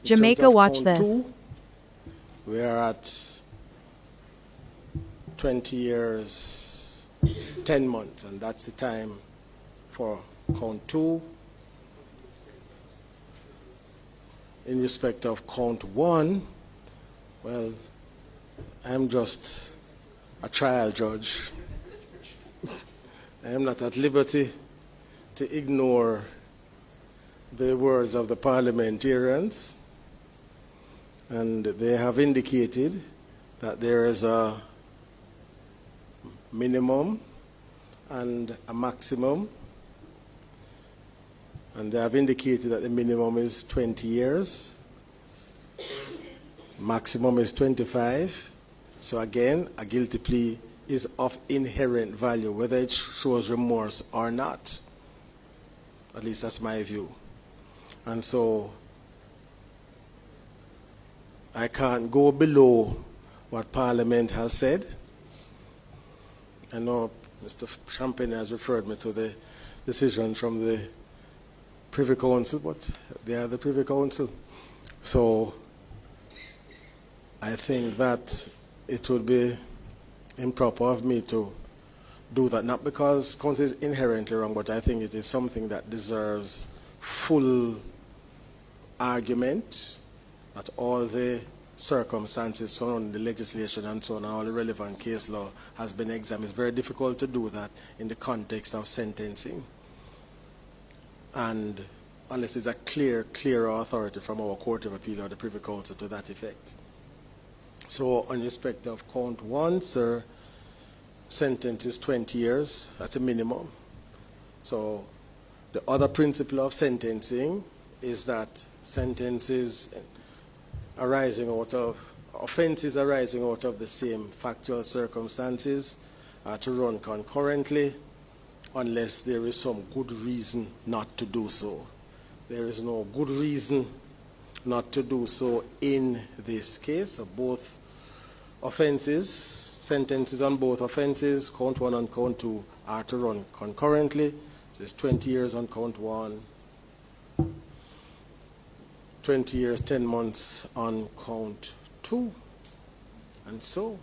Jamaica, watch this. We are at 20 years, 10 months, and that's the time for count 2. In respect of count 1, well, I'm just a trial judge. I am not at liberty to ignore the words of the parliamentarians, and they have indicated that there is a minimum and a maximum, and they have indicated that the minimum is 20 years, maximum is 25. So again, a guilty plea is of inherent value, whether it shows remorse or not. At least that's my view. And so I can't go below what Parliament has said. I know Mr. Champagne has referred me to the decision from the Privy Council, but they are the Privy Council. So I think that it would be improper of me to do that, not because counsel is inherently wrong, but I think it is something that deserves full argument, that all the circumstances surrounding the legislation and so on, and all the relevant case law has been examined. It's very difficult to do that in the context of sentencing, and unless it's a clear authority from our Court of Appeal or the Privy Council to that effect. So, in respect of count 1, sir, sentence is 20 years at a minimum. So, the other principle of sentencing is that sentences arising out of, offenses arising out of the same factual circumstances are to run concurrently unless there is some good reason not to do so. There is no good reason not to do so in this case. So both offenses, sentences on both offenses, count 1 and count 2, are to run concurrently. So it's 20 years on count 1, 20 years, 10 months on count 2, and so